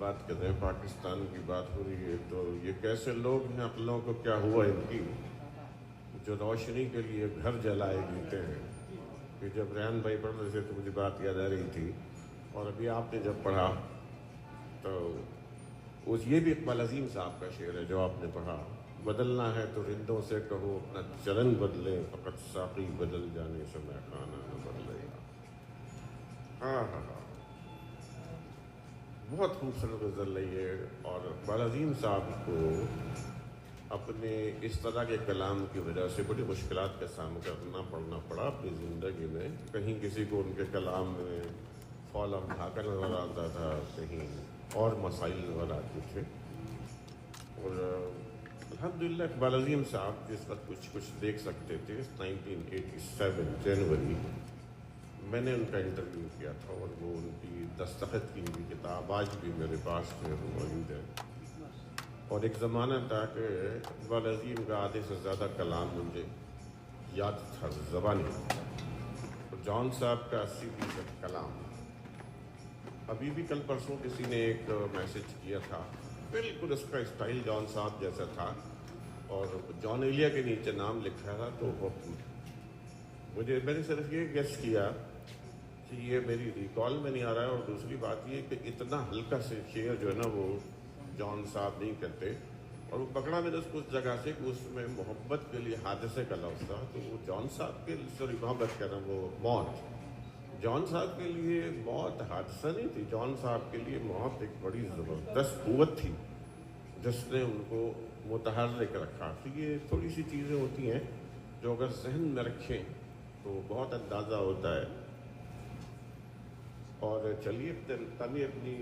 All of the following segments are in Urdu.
بات کر رہے ہیں، پاکستان کی بات ہو رہی ہے، تو یہ کیسے لوگ ہیں، عقلوں کو کیا ہوا ان کی، جو روشنی کے لیے گھر جلائے دیتے ہیں. کہ جب ریحان بھائی پڑھ رہے تھے تو مجھے بات یاد آ رہی تھی، اور ابھی آپ نے جب پڑھا تو یہ بھی اقبال عظیم صاحب کا شعر ہے جو آپ نے پڑھا. بدلنا ہے تو رندوں سے کہو اپنا چلن بدلے، فقط ساقی بدل جانے سے میں خانہ نہ بدلے. ہاں ہاں ہاں، بہت خوبصورت غزل ہے یہ. اور اقبال عظیم صاحب کو اپنے اس طرح کے کلام کی وجہ سے بڑی مشکلات کا سامنا کرنا پڑنا پڑا اپنی زندگی میں. کہیں کسی کو ان کے کلام میں فولم ڈھاکہ نظر آتا تھا، کہیں اور مسائل نظر آتے تھے. اور الحمدللہ اقبال عظیم صاحب جس وقت کچھ دیکھ سکتے تھے، 1987 جنوری میں نے ان کا انٹرویو کیا تھا، اور وہ ان کی دستخط کی ہوئی کتاب آج بھی میرے پاس جو ہے وہ موجود ہے. اور ایک زمانہ تھا کہ اقبال عظیم کا آدھے سے زیادہ کلام مجھے یاد تھا زبانی، اور جان صاحب کا 80% کلام. ابھی بھی کل پرسوں کسی نے ایک میسج کیا تھا، بالکل اس کا اسٹائل جان صاحب جیسا تھا، اور جان ایلیا کے نیچے نام لکھا تھا. تو میں نے صرف یہ گیس کیا کہ یہ میری ریکال میں نہیں آ رہا ہے، اور دوسری بات یہ کہ اتنا ہلکا سے شعر جو ہے نا وہ جان صاحب نہیں کرتے. اور وہ پکڑا میں نے اس کو اس جگہ سے کہ اس میں محبت کے لیے حادثے کا لفظ تھا. تو وہ جان صاحب کے سوری محبت کہہ رہا ہوں، وہ موت، جان صاحب کے لیے موت حادثہ نہیں تھی. جان صاحب کے لیے موت ایک بڑی زبردست قوت تھی جس نے ان کو متحرک رکھا. تو یہ تھوڑی سی چیزیں ہوتی ہیں جو اگر ذہن میں رکھیں تو بہت اندازہ ہوتا ہے. اور چلیے تبھی اپنی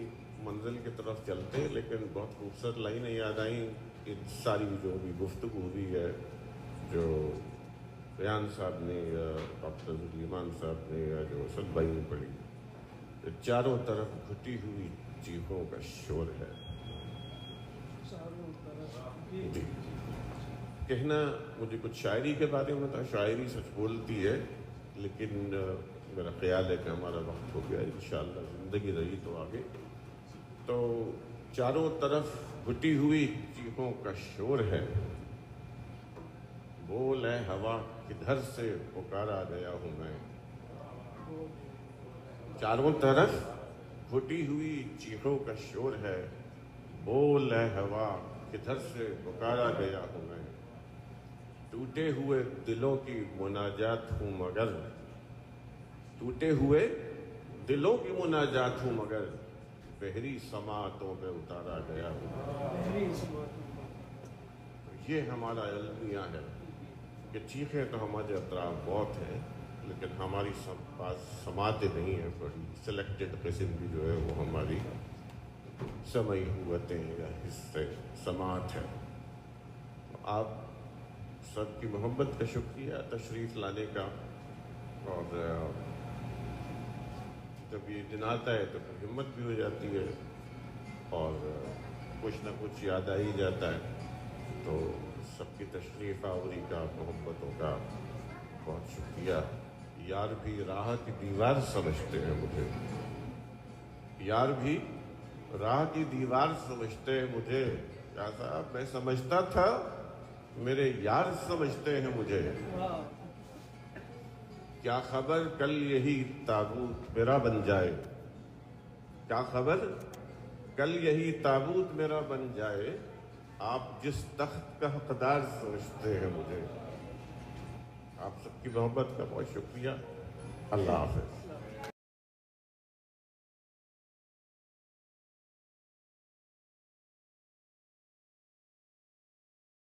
منزل کی طرف چلتے ہیں. لیکن بہت خوبصورت لائنیں یاد آئیں ان ساری جو بھی گفتگو ہوئی ہے، جو ریحان صاحب نے یا ڈاکٹر سلیمان صاحب نے یا جو اسد بھائی نے پڑھی. چاروں طرف گھٹی ہوئی چیخوں کا شور ہے. جی، کہنا مجھے کچھ شاعری کے بارے میں تھا. شاعری سچ بولتی ہے، لیکن میرا خیال ہے کہ ہمارا وقت ہو گیا. انشاءاللہ زندگی رہی تو آگے. تو چاروں طرف گھٹی ہوئی چیخوں کا شور ہے، بول اے ہوا کدھر سے پکارا گیا ہوں میں. چاروں طرف گھٹی ہوئی چیخوں کا شور ہے، بول اے ہوا کدھر سے پکارا گیا ہوں میں. ٹوٹے ہوئے دلوں کی مناجات ہوں مگر، ٹوٹے ہوئے دلوں کی مناجات ہوں مگر، بحری سماعتوں میں اتارا گیا ہوں. یہ ہمارا المیہ ہے کہ چیخیں تو ہمارے اطراف بہت ہیں، لیکن ہماری سماعتیں نہیں ہیں. بڑی سلیکٹڈ قسم کی جو ہے وہ ہماری سمعی قوتیں یا حصے سماعت ہے. آپ سب کی محبت کا شکریہ تشریف لانے کا. اور جب یہ دن آتا ہے تو پھر ہمت بھی ہو جاتی ہے، اور کچھ نہ کچھ یاد آ ہی جاتا ہے. تو سب کی تشریف آوری کا، محبتوں کا بہت شکریہ. یار بھی راہ کی دیوار سمجھتے ہیں مجھے، یار بھی راہ کی دیوار سمجھتے ہیں مجھے. کیا صاحب میں سمجھتا تھا میرے یار سمجھتے ہیں مجھے. کیا خبر کل یہی تابوت میرا بن جائے، کیا خبر کل یہی تابوت میرا بن جائے. آپ جس تخت کا حقدار سمجھتے ہیں مجھے. آپ سب کی محبت کا بہت شکریہ. اللہ حافظ.